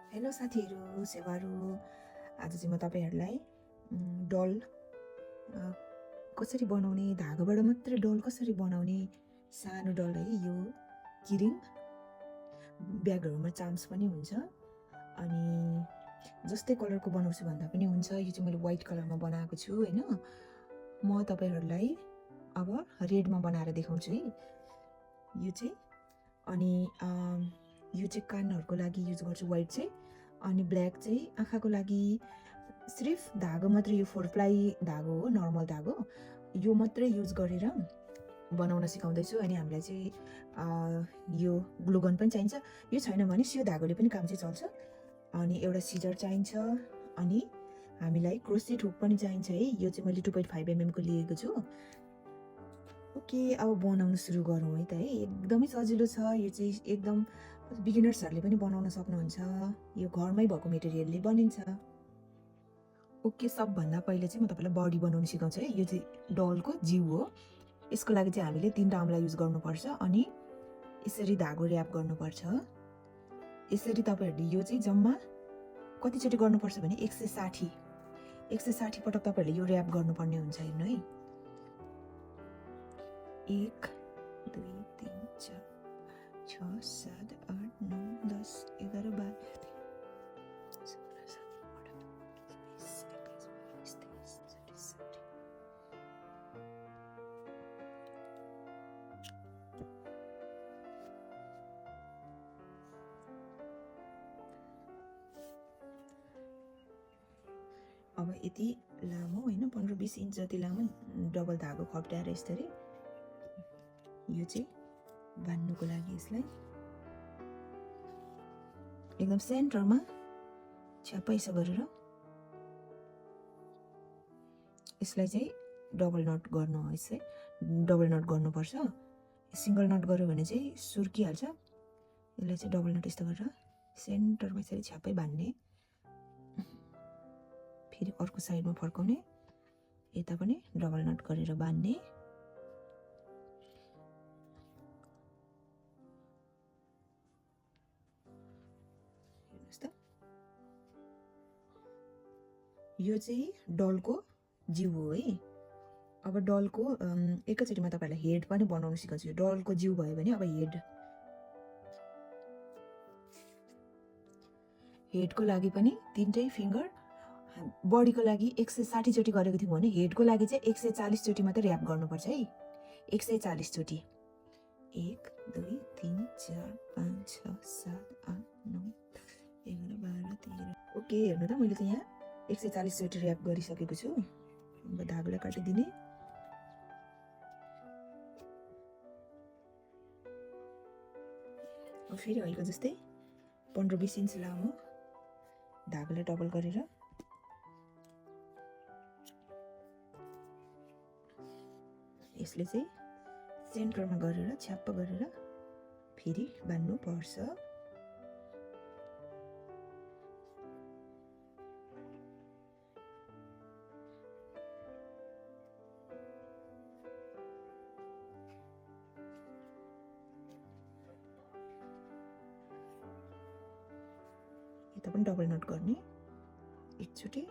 Hello साथीहरू, सेवाहरू। आज चाहिँ म तपाईँहरूलाई डल कसरी बनाउने, धागोबाट मात्रै डल कसरी बनाउने, सानो डल है। यो किरिङ ब्यागहरूमा चाम्स पनि हुन्छ, अनि जस्तै कलरको बनाउँछु भन्दा पनि हुन्छ। यो चाहिँ मैले व्हाइट कलरमा बनाएको छु होइन। म तपाईँहरूलाई अब रेडमा बनाएर देखाउँछु है यो चाहिँ। अनि यो चाहिँ कानहरूको लागि युज गर्छु व्हाइट चाहिँ, अनि ब्ल्याक चाहिँ आँखाको लागि। सिर्फ धागो मात्रै, यो 4 प्लाई धागो हो, नर्मल धागो, यो मात्रै युज गरेर बनाउन सिकाउँदैछु। अनि हामीलाई चाहिँ यो ग्लुगन पनि चाहिन्छ। यो छैन भने सियो धागोले पनि काम चाहिँ चल्छ। अनि एउटा सिजर चाहिन्छ, अनि हामीलाई क्रोसेट हुक पनि चाहिन्छ है। यो चाहिँ मैले 2.5 mm को लिएको छु। ओके, अब बनाउन सुरु गरौँ है त है। एकदमै सजिलो छ यो चाहिँ, एकदम बिगिनर्सहरूले पनि बनाउन सक्नुहुन्छ। यो घरमै भएको मेटेरियलले बनिन्छ। ओके, सबभन्दा पहिले चाहिँ म तपाईँलाई बडी बनाउन सिकाउँछु है। यो चाहिँ डलको जिउ हो। यसको लागि चाहिँ हामीले 3 टाउला युज गर्नुपर्छ, अनि यसरी धागो ऱ्याप गर्नुपर्छ। यसरी तपाईँहरूले यो चाहिँ जम्मा कतिचोटि गर्नुपर्छ भने 160 पटक तपाईँहरूले यो ऱ्याप गर्नुपर्ने हुन्छ। हेर्नु है, 1 2 3 4 6 7 8 9 10 11 12 अब यति लामो होइन, 15-20 इन्च जति लामो डबल धागो खप्टाएर यसरी यो चाहिँ बान्नुको लागि यसलाई एकदम सेन्टरमा छ्याप्पै यसो गरेर यसलाई चाहिँ डबल नट गर्नु हो। यसै डबल नट गर्नुपर्छ। सिङ्गल नट गर्यो भने चाहिँ सुर्किहाल्छ। यसलाई चाहिँ डबल नट यस्तो गरेर सेन्टरमा यसरी छ्याप्पै बान्ने, फेरि अर्को साइडमा फर्काउने, यता पनि डबल नट गरेर बान्ने। हेर्नुहोस् त, यो चाहिँ डलको जिउ हो है। अब डलको एकैचोटिमा तपाईँहरूलाई हेड पनि बनाउन सिकाउँछु। डलको जिउ भयो भने अब हेडको लागि पनि 3टै फिङ्गर। बडीको लागि 160 चोटि गरेको थियौँ भने हेडको लागि चाहिँ 140 चोटि मात्रै ऱ्याप गर्नुपर्छ है। 140 चोटि। 1 2 3 4 5 6 7 8 9 11 12 13। ओके, हेर्नु त, मैले चाहिँ यहाँ 140 चोटि ऱ्याप गरिसकेको छु। अब धागोलाई काटिदिने। अब फेरि अहिले जस्तै 15-20 इन्च लामो धागोलाई डबल गरेर यसले चाहिँ सेन्टरमा गरेर छ्याप्प गरेर फेरि बान्नु पर्छ। यता पनि डबल नट गर्ने, एकचोटि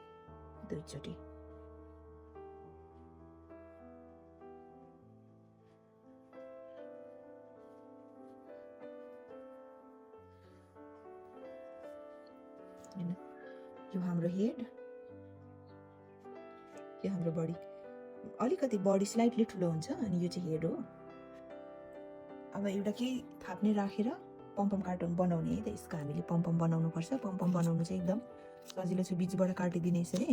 दुईचोटि। यो हाम्रो हेड, यो हाम्रो बडी। अलिकति बडी स्लाइटली ठुलो हुन्छ, अनि यो चाहिँ हेड हो। अब एउटा केही थाप्ने राखेर पम्पम कार्टुन बनाउने है त। यसको हामीले पम्पम बनाउनु पर्छ। पम्पम बनाउनु चाहिँ एकदम सजिलो छ। बिचबाट काटिदिने यसरी।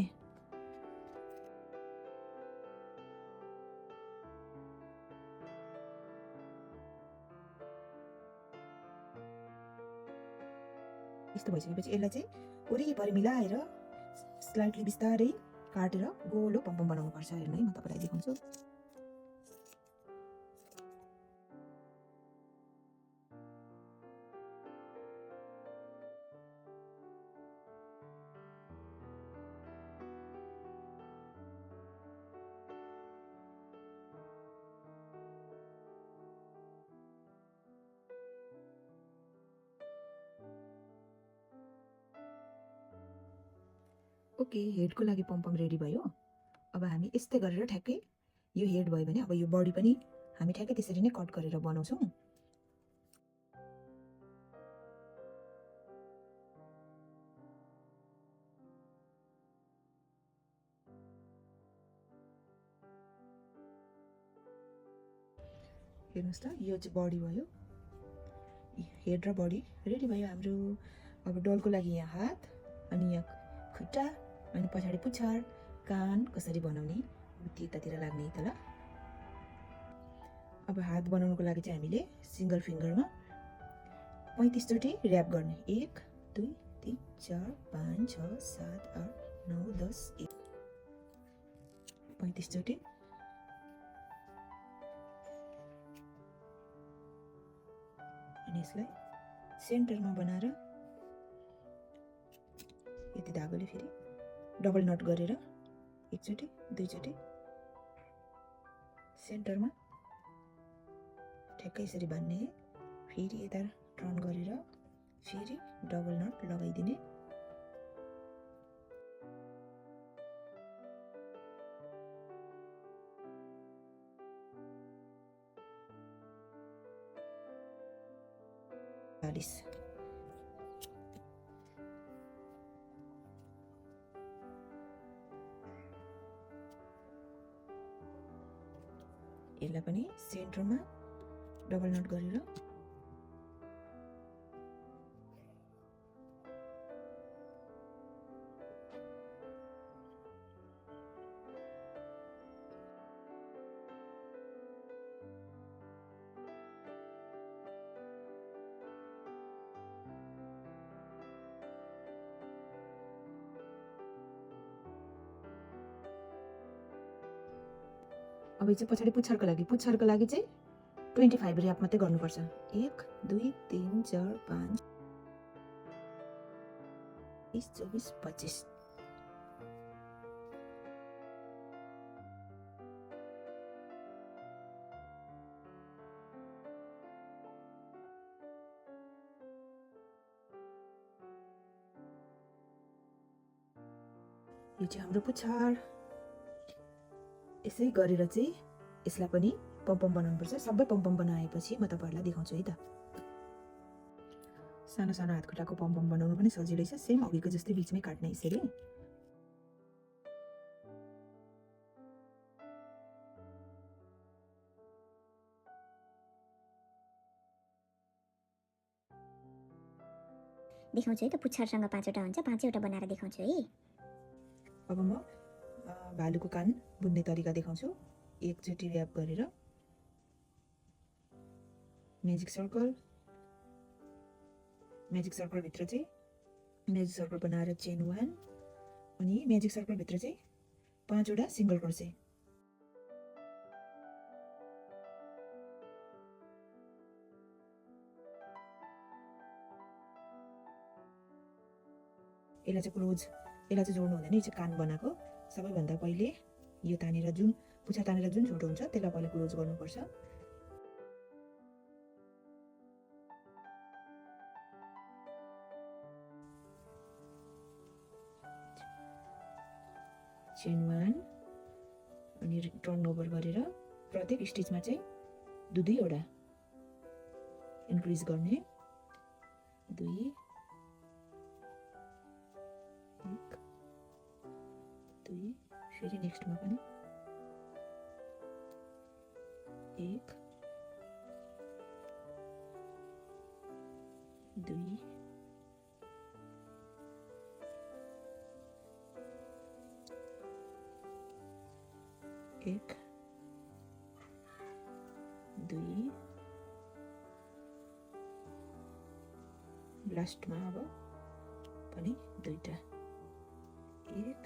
यस्तो भइसकेपछि यसलाई चाहिँ वरिपरि मिलाएर स्लाइटली बिस्तारै काटेर गोलो पम्पम बनाउनु पर्छ। हेर्नु है, म तपाईँलाई देखाउँछु। ओके, हेडको लागि पम्पम रेडी भयो। अब हामी यस्तै गरेर ठ्याक्कै यो हेड भयो भने अब यो बडी पनि हामी ठ्याक्कै त्यसरी नै कट गरेर बनाउँछौँ। हेर्नुहोस् त, यो चाहिँ बडी भयो, हेड र बडी रेडी भयो हाम्रो। अब डलको लागि यहाँ हात, अनि यहाँ खुट्टा, अनि पछाडि पुच्छर, कान कसरी बनाउने त्यतातिर लाग्ने त ल। अब हात बनाउनुको लागि चाहिँ हामीले सिङ्गल फिङ्गरमा 35 चोटि ऱ्याप गर्ने। 1 2 3 4 5 6 7 8 9 10 35 चोटि। अनि यसलाई सेन्टरमा बनाएर यति धागोले फेरि डबल नट गरेर एकचोटि दुईचोटि सेन्टरमा ठ्याक्कै यसरी बान्ने। फेरि यता टर्न गरेर फेरि डबल नट लगाइदिने। यसलाई पनि सेन्टरमा डबल नट गरेर अब चाहिँ पछाडि पुच्छरको लागि चाहिँ 25 ऱ्याप मात्रै गर्नुपर्छ। 1 2 3 4 5 20 24 25। यो चाहिँ हाम्रो पुच्छर। यसै गरेर चाहिँ यसलाई पनि पम्पम बनाउनुपर्छ। सबै पम्पम बनाएपछि म तपाईँहरूलाई देखाउँछु है त। सानो सानो हातखुट्टाको पम्पम बनाउनु पनि सजिलै छ, सेम अघिको जस्तै बिचमै काट्ने यसरी। देखाउँछु है त। पुच्छरसँग 5वटा हुन्छ, 5वटा बनाएर देखाउँछु है। अब म भालुको कान बुन्ने तरिका देखाउँछु। एकचोटि ऱ्याप गरेर म्याजिक सर्कलभित्र चाहिँ म्याजिक सर्कल बनाएर चेन 1, अनि म्याजिक सर्कलभित्र चाहिँ 5वटा सिङ्गल क्रोसे। यसलाई चाहिँ क्लोज, यसलाई चाहिँ जोड्नु हुँदैन। यो चाहिँ कान बनाएको। सबैभन्दा पहिले यो तानेर जुन पुच्छर तानेर जुन छोटो हुन्छ त्यसलाई पहिले क्लोज गर्नुपर्छ। चेन 1 अनि टर्न ओभर गरेर प्रत्येक स्टिचमा चाहिँ 2-2वटा इन्क्रिज गर्ने। 2 1 2 फेरि नेक्स्टमा पनि 1 2 1 2 लास्टमा अब पनि 2टा 1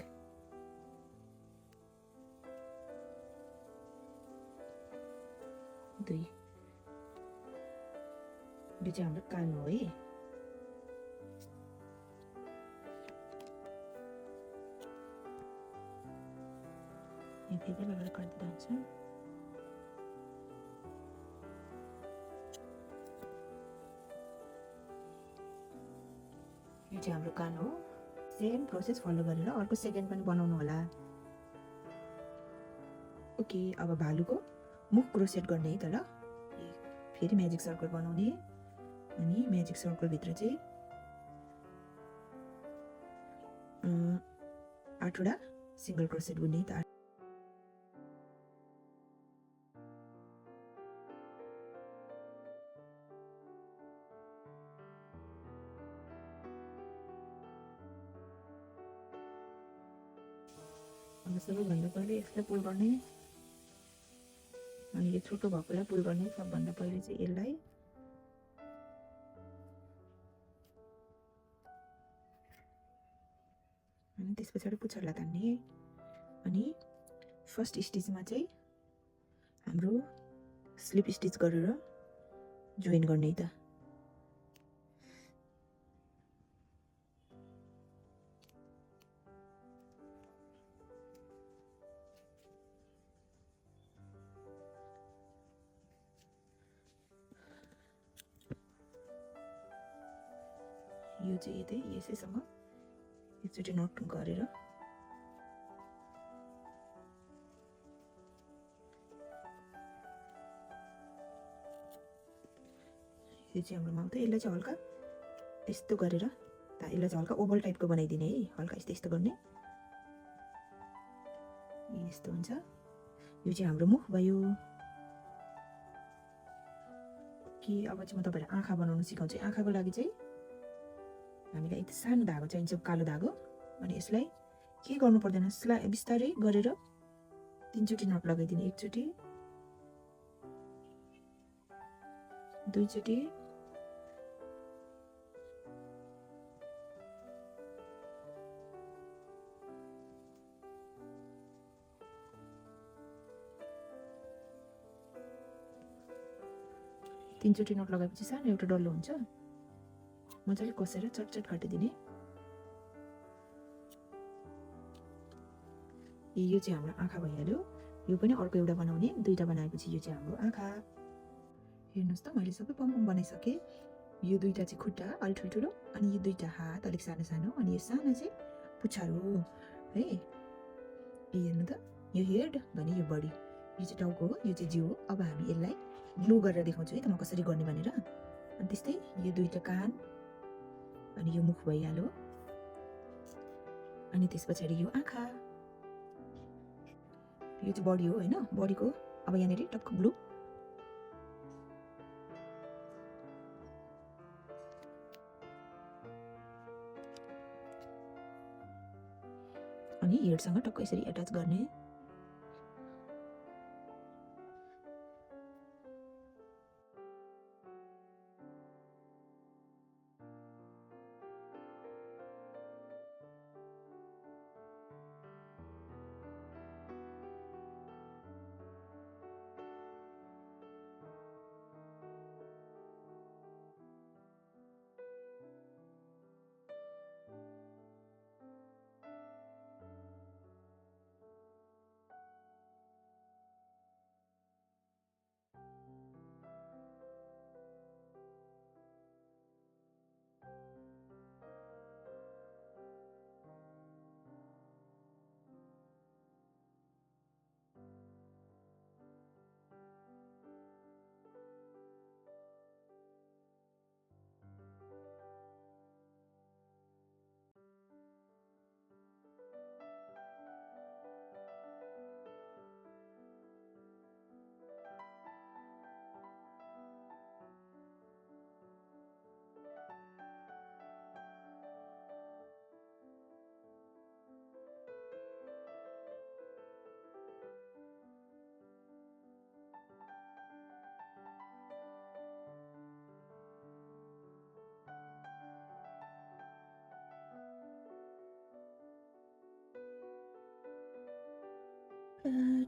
2। यो चाहिँ हाम्रो कान हो है। यो फेरि लगाएर काट्दै जान्छ। यो चाहिँ हाम्रो कान हो। सेम प्रोसेस फलो गरेर अर्को सेकेन्ड पनि बनाउनु होला। ओके, अब भालुको मुख क्रोसेट गर्ने है त। ल फेरि म्याजिक सर्कल बनाउने अनि म्याजिक सर्कलभित्र चाहिँ 8वटा सिङ्गल क्रोसेट बुन्ने त। सबैभन्दा पहिले यसलाई पुल गर्ने अनि यो छोटो भएकोलाई पुल गर्ने। सबभन्दा पहिले चाहिँ यसलाई अनि त्यस पछाडि पुच्छरलाई तान्ने अनि फर्स्ट स्टिचमा चाहिँ हाम्रो स्लिप स्टिच गरेर जोइन गर्ने त। यो चाहिँ यतै यसैसँग एकचोटि नोट गरेर यो चाहिँ हाम्रो माउथ है। यसलाई चाहिँ हल्का यस्तो गरेर यसलाई चाहिँ हल्का ओभल टाइपको बनाइदिने है। हल्का यस्तो यस्तो गर्ने, यस्तो हुन्छ। यो चाहिँ हाम्रो मुख भयो। कि अब चाहिँ म तपाईँलाई आँखा बनाउन सिकाउँछु। आँखाको लागि चाहिँ हामीलाई यति सानो धागो चाहिन्छ, कालो धागो। अनि यसलाई के गर्नु पर्दैन, यसलाई बिस्तारै गरेर 3चोटि नट लगाइदिने। 1चोटि, 2चोटि, 3चोटि नट लगाएपछि सानो एउटा डल्लो हुन्छ। मजाले कसेर चटचट काटिदिने। यो चाहिँ हाम्रो आँखा भइहाल्यो। यो पनि अर्को एउटा बनाउने। 2टा बनाएपछि यो चाहिँ हाम्रो आँखा। हेर्नुहोस् त, मैले सबै पम बनाइसकेँ। यो 2टा चाहिँ खुट्टा अलि ठुल्ठुलो अनि यो 2टा हात अलिक सानो सानो अनि यो सानो चाहिँ पुच्छर हो है। हेर्नु त, यो हेड भने यो बडी, यो चाहिँ टाउको हो, यो चाहिँ जिउ हो। अब हामी यसलाई ग्लु गरेर देखाउँछु है त म कसरी गर्ने भनेर। अनि त्यस्तै यो 2टा कान अनि यो मुख भइहाल्यो। अनि त्यस पछाडि यो आँखा, यो चाहिँ बडी हो होइन, बडीको अब यहाँनिर टक्क ग्लु। अनि हेडसँग टक्क यसरी एट्याच गर्ने।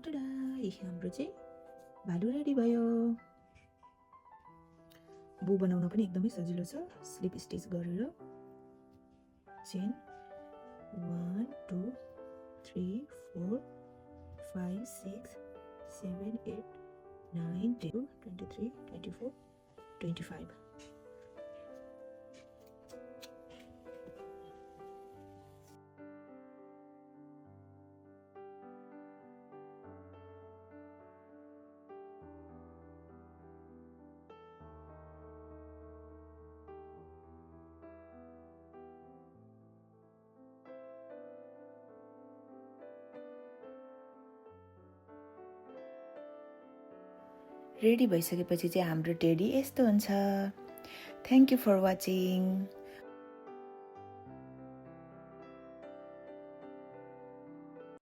टडा, हाम्रो चाहिँ भालु रेडी भयो। बो बनाउन पनि एकदमै सजिलो छ। स्लिप स्टिच गरेर चेन 1 2 3 4 5 6 7 8 9 10 23 24 25। रेडी भइसकेपछि चाहिँ हाम्रो टेडी यस्तो हुन्छ। Thank you for watching.